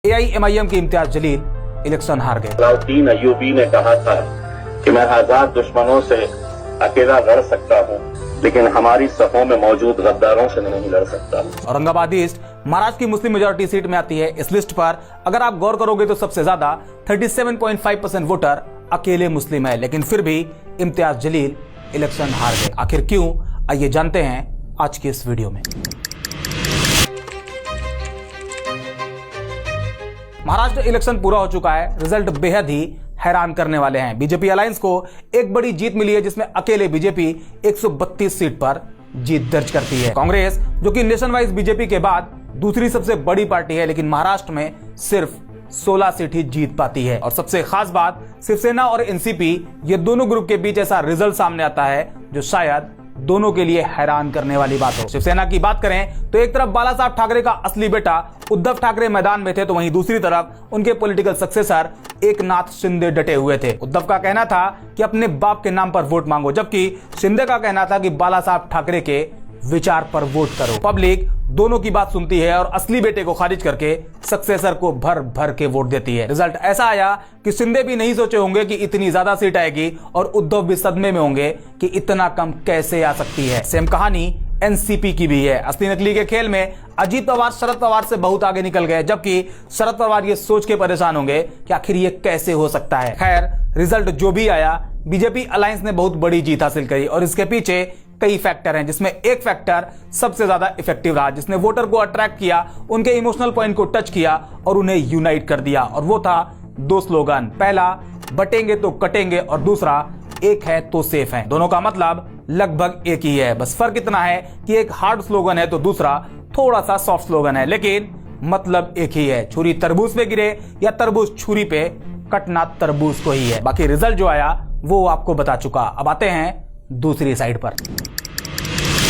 AIMIM के Imtiaz Jaleel election हार गए। अलाउद्दीन अय्यूबी ने कहा था कि मैं हजार दुश्मनों से अकेला लड़ सकता हूँ, लेकिन हमारी सफों में मौजूद गद्दारों से नहीं लड़ सकता। औरंगाबाद ईस्ट महाराष्ट्र की मुस्लिम मेजोरिटी सीट में आती है। इस लिस्ट पर अगर आप गौर करोगे तो सबसे ज्यादा 37.5% वोटर अकेले मुस्लिम है, लेकिन फिर भी इम्तियाज जलील इलेक्शन हार गए। आखिर क्यों, आइए जानते हैं आज की इस वीडियो में। महाराष्ट्र इलेक्शन पूरा हो चुका है। रिजल्ट बेहद ही हैरान करने वाले हैं। बीजेपी अलायंस को एक बड़ी जीत मिली है, जिसमें अकेले बीजेपी 132 सीट पर जीत दर्ज करती है। कांग्रेस, जो कि नेशन वाइज बीजेपी के बाद दूसरी सबसे बड़ी पार्टी है, लेकिन महाराष्ट्र में सिर्फ 16 सीट ही जीत पाती है। और सबसे खास बात, शिवसेना और एनसीपी, ये दोनों ग्रुप के बीच ऐसा रिजल्ट सामने आता है जो शायद दोनों के लिए हैरान करने वाली बात हो। शिवसेना की बात करें तो एक तरफ बाला साहब ठाकरे का असली बेटा उद्धव ठाकरे मैदान में थे, तो वहीं दूसरी तरफ उनके पॉलिटिकल सक्सेसर एकनाथ शिंदे डटे हुए थे। उद्धव का कहना था कि अपने बाप के नाम पर वोट मांगो, जबकि शिंदे का कहना था कि बाला साहब ठाकरे के विचार पर वोट करो। पब्लिक दोनों की बात सुनती है और असली बेटे को खारिज करके सक्सेसर को भर भर के वोट देती है। रिजल्ट ऐसा आया कि शिंदे भी नहीं सोचे होंगे कि इतनी ज्यादा सीट आएगी, और उद्धव भी सदमे में होंगे कि इतना कम कैसे आ सकती है। सेम कहानी एनसीपी की भी है। असली नकली के खेल में अजीत पवार शरद पवार से बहुत आगे निकल गए, जबकि शरद पवार ये सोच के परेशान होंगे कि आखिर ये कैसे हो सकता है। खैर, रिजल्ट जो भी आया, बीजेपी अलायंस ने बहुत बड़ी जीत हासिल करी, और इसके पीछे कई फैक्टर हैं, जिसमें एक फैक्टर सबसे ज्यादा इफेक्टिव रहा, जिसने वोटर को अट्रैक्ट किया, उनके इमोशनल पॉइंट को टच किया और उन्हें यूनाइट कर दिया। और वो था दो स्लोगन, पहला बटेंगे तो कटेंगे, और दूसरा एक है तो सेफ है। दोनों का मतलब लगभग एक ही है, बस फर्क इतना है कि एक हार्ड स्लोगन है तो दूसरा थोड़ा सा सॉफ्ट स्लोगन है, लेकिन मतलब एक ही है। छुरी तरबूज पे गिरे या तरबूज छुरी पे, कटना तरबूज को ही है। बाकी रिजल्ट जो आया वो आपको बता चुका। अब आते हैं दूसरी साइड पर,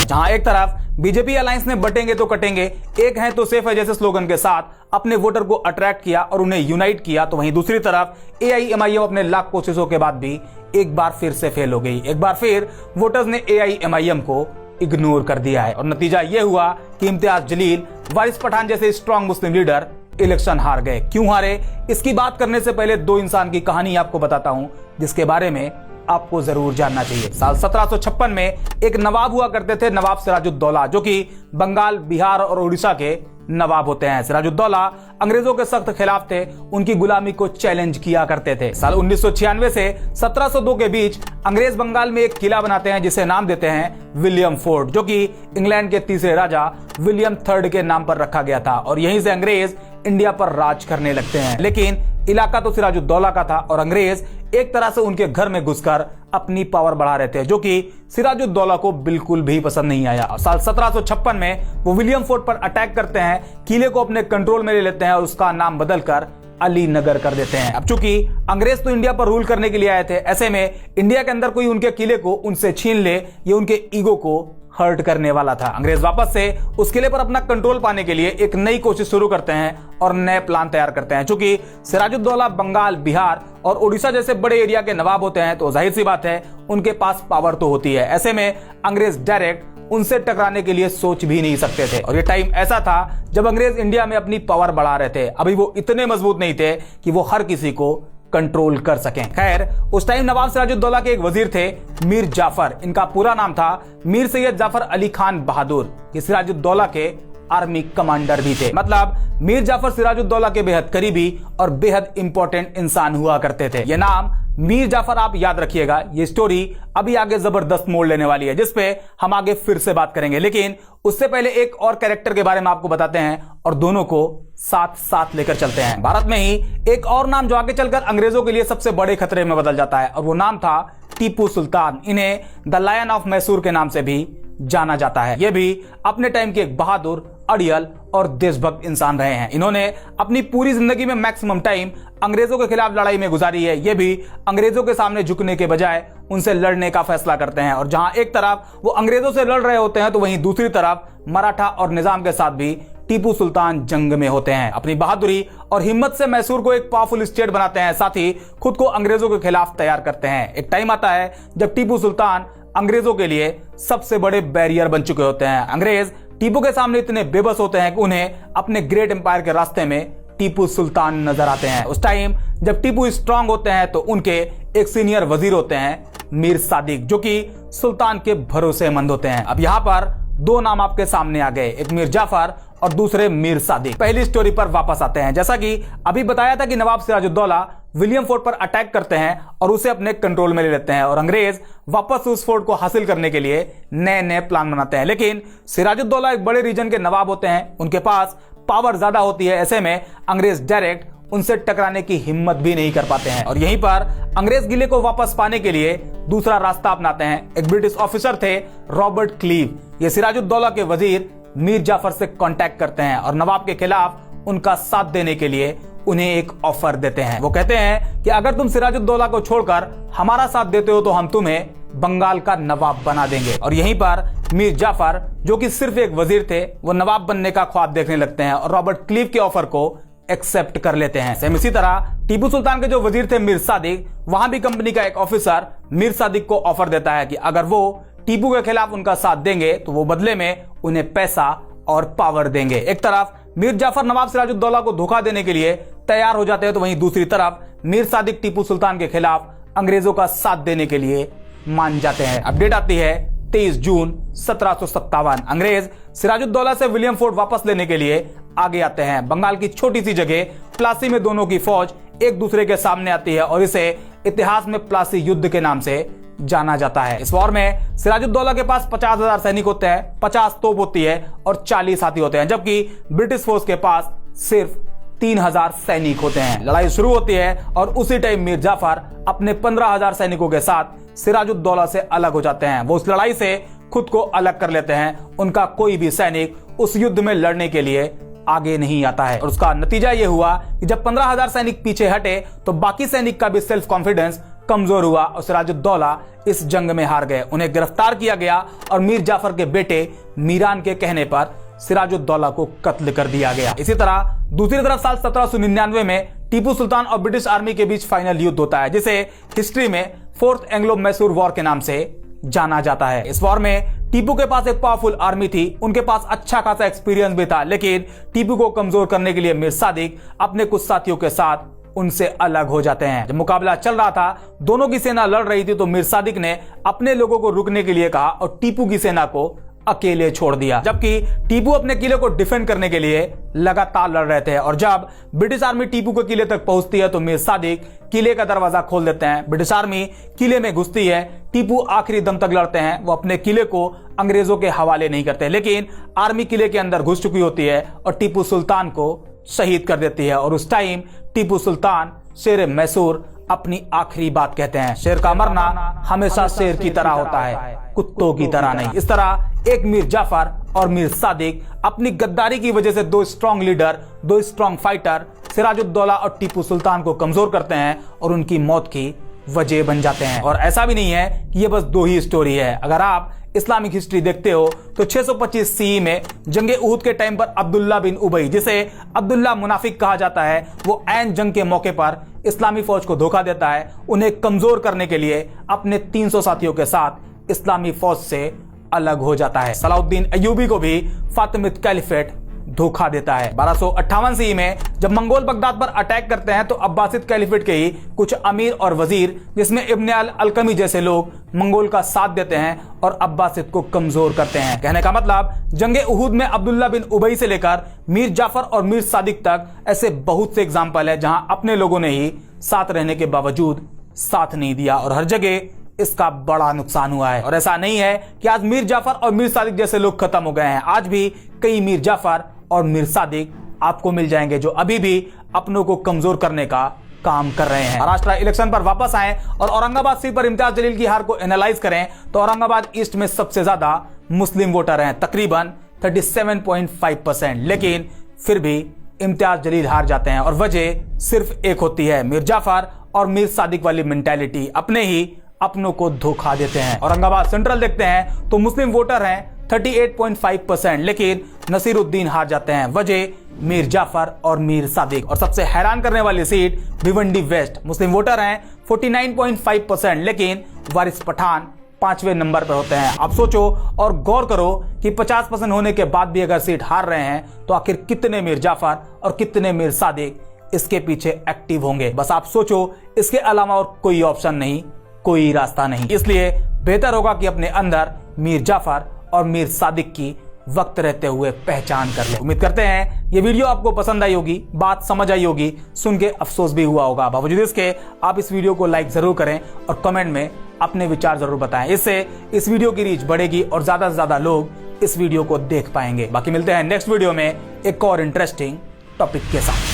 जहां एक तरफ बीजेपी अलायंस ने बटेंगे तो कटेंगे, एक है तो सेफ है जैसे स्लोगन के साथ अपने वोटर को अट्रैक्ट किया और उन्हें यूनाइट किया, तो वहीं दूसरी तरफ AIMIM अपने लाख कोशिशों के बाद भी एक बार फिर से फेल हो गई। एक बार फिर वोटर्स ने AIMIM को इग्नोर कर दिया है, और नतीजा यह हुआ कि इम्तियाज जलील, वारिस पठान जैसे स्ट्रॉन्ग मुस्लिम लीडर इलेक्शन हार गए। क्यों हारे, इसकी बात करने से पहले दो इंसान की कहानी आपको बताता हूं, जिसके बारे में आपको जरूर जानना चाहिए। साल 1756 में एक नवाब हुआ करते थे, नवाब सिराजुद्दौला, जो कि बंगाल, बिहार और उड़ीसा के नवाब होते हैं। सिराजुद्दौला अंग्रेजों के सख्त खिलाफ थे, उनकी गुलामी को चैलेंज किया करते थे। साल 1996 से 1702 के बीच अंग्रेज बंगाल में एक किला बनाते हैं, जिसे नाम देते हैं विलियम फोर्ट, जो कि इंग्लैंड के तीसरे राजा विलियम थर्ड के नाम पर रखा गया था, और यहीं से अंग्रेज इंडिया पर राज करने लगते हैं। लेकिन इलाका तो सिराजुद्दौला का था, और अंग्रेज एक तरह से उनके घर में घुसकर अपनी पावर बढ़ा रहे थे, जो कि सिराजुद्दौला को बिल्कुल भी पसंद नहीं आया। साल 1756 में वो विलियम फोर्ट पर अटैक करते हैं, किले को अपने कंट्रोल में ले लेते हैं और उसका नाम बदलकर अली नगर कर देते हैं। अब चूंकि अंग्रेज तो इंडिया पर रूल करने के लिए आए थे, ऐसे में इंडिया के अंदर कोई उनके किले को उनसे छीन ले, ये उनके ईगो को हर्ट करने वाला था। अंग्रेज वापस से उस किले पर अपना कंट्रोल पाने के लिए एक नई कोशिश शुरू करते हैं और नए प्लान तैयार करते हैं। चूंकि सिराजुद्दौला बंगाल, बिहार और उड़ीसा जैसे बड़े एरिया के नवाब होते हैं, तो जाहिर सी बात है उनके पास पावर तो होती है। ऐसे में अंग्रेज डायरेक्ट उनसे टकराने के लिए सोच भी नहीं सकते थे, और ये टाइम ऐसा था जब अंग्रेज इंडिया में अपनी पावर बढ़ा रहे थे। अभी वो इतने मजबूत नहीं थे कि वो हर किसी को कंट्रोल कर सकें। खैर, उस टाइम नवाब सिराजुद्दौला के एक वजीर थे मीर जाफर, इनका पूरा नाम था मीर सैयद जाफर अली खान बहादुर। ये सिराजुद्दौला के आर्मी कमांडर भी थे। मतलब मीर जाफर सिराजुद्दौला के बेहद करीबी और बेहद इंपॉर्टेंट इंसान हुआ करते थे। ये नाम मीर जाफर आप याद रखिएगा। ये स्टोरी अभी आगे जबरदस्त मोड़ लेने वाली है, जिसपे हम आगे फिर से बात करेंगे, लेकिन उससे पहले एक और कैरेक्टर के बारे में आपको बताते हैं और दोनों को साथ साथ लेकर चलते हैं। भारत में ही एक और नाम जो आगे चलकर अंग्रेजों के लिए सबसे बड़े खतरे में बदल जाता है, और वो नाम था टीपू सुल्तान। इन्हें द लायन ऑफ मैसूर के नाम से भी जाना जाता है। ये भी अपने टाइम के एक बहादुर, अड़ियल और देशभक्त इंसान रहे हैं। इन्होंने अपनी पूरी जिंदगी में मैक्सिमम टाइम अंग्रेजों के खिलाफ लड़ाई में गुजारी है। ये भी अंग्रेजों के सामने झुकने के बजाय उनसे लड़ने का फैसला करते हैं, और जहां एक तरफ वो अंग्रेजों से लड़ रहे होते हैं, तो वहीं दूसरी तरफ मराठा और निजाम के साथ भी टीपू सुल्तान जंग में होते हैं। अपनी बहादुरी और हिम्मत से मैसूर को एक पावरफुल स्टेट बनाते हैं, साथ ही खुद को अंग्रेजों के खिलाफ तैयार करते हैं। एक टाइम आता है जब टीपू सुल्तान अंग्रेजों के लिए सबसे बड़े बैरियर बन चुके होते हैं। अंग्रेज टीपू के सामने इतने बेबस होते हैं कि उन्हें अपने ग्रेट एम्पायर के रास्ते में टीपू सुल्तान नजर आते हैं। उस टाइम जब टीपू स्ट्रांग होते हैं तो उनके एक सीनियर वजीर होते हैं मीर सादिक, जो कि सुल्तान के भरोसेमंद होते हैं। अब यहाँ पर दो नाम आपके सामने आ गए, एक मीर जाफर और दूसरे मीर सादिक। पहली स्टोरी पर वापस आते हैं। जैसा कि अभी बताया था कि नवाब सिराजुद्दौला विलियम फोर्ट पर अटैक करते हैं और उसे अपने कंट्रोल में ले लेते हैं और अंग्रेज वापस उस फोर्ट को हासिल करने के लिए नए नए प्लान बनाते हैं। लेकिन सिराजुद्दौला एक बड़े रीजन के नवाब होते हैं, उनके पास पावर ज्यादा होती है। ऐसे में अंग्रेज डायरेक्ट उनसे टकराने की हिम्मत भी नहीं कर पाते हैं और यहीं पर अंग्रेज किले को वापस पाने के लिए दूसरा रास्ता अपनाते हैं। एक ब्रिटिश ऑफिसर थे रॉबर्ट क्लीव, ये सिराजुद्दौला के वजीर मीर जाफर से कांटेक्ट करते हैं और नवाब के खिलाफ उनका साथ देने के लिए उन्हें एक ऑफर देते हैं। वो कहते हैं कि अगर तुम सिराजुद्दौला को छोड़कर हमारा साथ देते हो तो हम तुम्हें बंगाल का नवाब बना देंगे। और यहीं पर मीर जाफर, जो कि सिर्फ एक वजीर थे, वो नवाब बनने का ख्वाब देखने लगते हैं और रॉबर्ट क्लीव के ऑफर को एक्सेप्ट कर लेते हैं। सेम इसी तरह टीपू सुल्तान के जो वजीर थे मीर सादिक, वहां भी कंपनी का एक ऑफिसर मीर सादिक को ऑफर देता है कि अगर वो टीपू के खिलाफ उनका साथ देंगे तो वो बदले में उन्हें पैसा और पावर देंगे। एक तरफ मीर जाफर नवाब सिराजुद्दौला को धोखा देने के लिए तैयार हो जाते हैं तो वहीं दूसरी तरफ मीर सादिक टीपू सुल्तान के खिलाफ अंग्रेजों का साथ देने के लिए मान जाते हैं। अपडेट आती है 23 जून 1757। अंग्रेज सिराजुद्दौला से विलियम फोर्ट वापस लेने के लिए आगे आते हैं। बंगाल की छोटी सी जगह प्लासी में दोनों की फौज एक दूसरे के सामने आती है और इसे इतिहास में प्लासी युद्ध के नाम से जाना जाता है। इस वॉर में सिराजुद्दौला के पास 50,000 सैनिक होते हैं, 50 तोप होती है और 40 हाथी होते हैं, जबकि ब्रिटिश फोर्स के पास सिर्फ 3,000 सैनिक होते हैं। लड़ाई शुरू होती है और उसी टाइम मीर जाफर अपने 15,000 सैनिकों के साथ सिराजुद्दौला से अलग हो जाते हैं। वो उस लड़ाई से खुद को अलग कर लेते हैं। उनका कोई भी सैनिक उस युद्ध में लड़ने के लिए आगे नहीं आता है और उसका नतीजा यह हुआ कि जब 15,000 सैनिक पीछे हटे तो बाकी सैनिक का भी सेल्फ कॉन्फिडेंस कमजोर हुआ और सिराजुद्दौला इस जंग में हार गए। उन्हें गिरफ्तार किया गया और मीर जाफर के बेटे मीरान के कहने पर सिराजुद्दौला को कत्ल कर दिया गया। इसी तरह दूसरी तरफ साल 1799 में टीपू सुल्तान और ब्रिटिश आर्मी के बीच फाइनल युद्ध होता है, जिसे हिस्ट्री में फोर्थ एंग्लो मैसूर वॉर के नाम से जाना जाता है। इस वॉर में टीपू के पास एक पावरफुल आर्मी थी, उनके पास अच्छा खासा एक्सपीरियंस भी था, लेकिन टीपू को कमजोर करने के लिए मीर सादिक अपने कुछ साथियों के साथ उनसे अलग हो जाते हैं। जब मुकाबला चल रहा था, दोनों की सेना लड़ रही थी, तो मीर सादिक ने अपने लोगों को रुकने के लिए कहा और टीपू की सेना को अकेले छोड़ दिया, जबकि टीपू अपने किले को डिफेंड करने के लिए लगातार लड़ रहे थे। और जब ब्रिटिश आर्मी टीपू के किले तक पहुंचती है तो मीर सादिक किले का दरवाजा खोल देते हैं। ब्रिटिश आर्मी किले में घुसती है, टीपू आखिरी दम तक लड़ते हैं। वो अपने किले को अंग्रेजों के हवाले नहीं करते, लेकिन आर्मी किले के अंदर घुस चुकी होती है और टीपू सुल्तान को शहीद कर देती है। और उस टाइम टीपू सुल्तान शेर मैसूर अपनी आखिरी बात कहते हैं, शेर का मरना हमेशा शेर की तरह होता है, कुत्तों की तरह नहीं। इस तरह एक मीर जाफर और मीर सादिक अपनी गद्दारी की वजह से दो स्ट्रॉन्ग लीडर, दो स्ट्रॉन्ग फाइटर सिराजुद्दौला और टीपू सुल्तान को कमजोर करते हैं और उनकी मौत की वजह बन जाते हैं। और ऐसा भी नहीं है कि ये बस दो ही स्टोरी है। अगर आप इस्लामिक हिस्ट्री देखते हो तो 625 सीई में जंगे उहुद के टाइम पर अब्दुल्ला बिन उबई, जिसे अब्दुल्ला मुनाफिक कहा जाता है, वो ऐन जंग के मौके पर इस्लामी फौज को धोखा देता है। उन्हें कमजोर करने के लिए अपने 300 साथियों के साथ इस्लामी फौज से अलग हो जाता है। सलाउद्दीन अय्यूबी को भी फातिमिद कैलिफेट धोखा देता है। 1258 ईस्वी में जब मंगोल बगदाद पर अटैक करते हैं तो अब्बासिद कैलिफेट के ही कुछ अमीर और वजीर, जिसमें इब्न अल अलकमी जैसे लोग, मंगोल का साथ देते हैं और अब्बासिद को कमजोर करते हैं। कहने का मतलब, जंगे उहुद में अब्दुल्ला बिन उबई से लेकर मीर जाफर और मीर सादिक तक ऐसे बहुत से एग्जाम्पल है जहां अपने लोगों ने ही साथ रहने के बावजूद साथ नहीं दिया और हर जगह इसका बड़ा नुकसान हुआ है। और ऐसा नहीं है कि आज मीर जाफर और मीर सादिक जैसे लोग खत्म हो गए हैं। आज भी कई मीर जाफर और मीर सादिक आपको मिल जाएंगे जो अभी भी अपनों को कमजोर करने का काम कर रहे हैं। महाराष्ट्र इलेक्शन पर वापस आए और औरंगाबाद सीट पर इम्तियाज जलील की हार को एनालाइज करें तो औरंगाबाद ईस्ट में सबसे ज्यादा मुस्लिम वोटर हैं, तकरीबन 37.5%। लेकिन फिर भी इम्तियाज जलील हार जाते हैं और वजह सिर्फ एक होती है, मीर जाफर और मीर सादिक वाली मेंटालिटी, अपने ही अपनों को धोखा देते हैं। औरंगाबाद सेंट्रल देखते हैं तो मुस्लिम वोटर हैं 38.5%, लेकिन नसीरुद्दीन हार जाते हैं, वजह मीर जाफर और मीर सादिक। और सबसे हैरान करने वाली सीट भिवंडी वेस्ट, मुस्लिम वोटर हैं 49.5%, लेकिन वारिस पठान 5वें नंबर पर होते हैं। आप सोचो और गौर करो कि 50% होने के बाद भी अगर सीट हार रहे हैं तो आखिर कितने मीर जाफर और कितने मीर सादिक इसके पीछे एक्टिव होंगे। बस आप सोचो, इसके अलावा और कोई ऑप्शन नहीं, कोई रास्ता नहीं। इसलिए बेहतर होगा कि अपने अंदर मीर जाफर और मीर सादिक की वक्त रहते हुए पहचान कर ले। उम्मीद करते हैं ये वीडियो आपको पसंद आई होगी, बात समझ आई होगी, सुन के अफसोस भी हुआ होगा। बावजूद इसके आप इस वीडियो को लाइक जरूर करें और कमेंट में अपने विचार जरूर बताएं। इससे इस वीडियो की रीच बढ़ेगी और ज्यादा से ज्यादा लोग इस वीडियो को देख पाएंगे। बाकी मिलते हैं नेक्स्ट वीडियो में एक और इंटरेस्टिंग टॉपिक के साथ।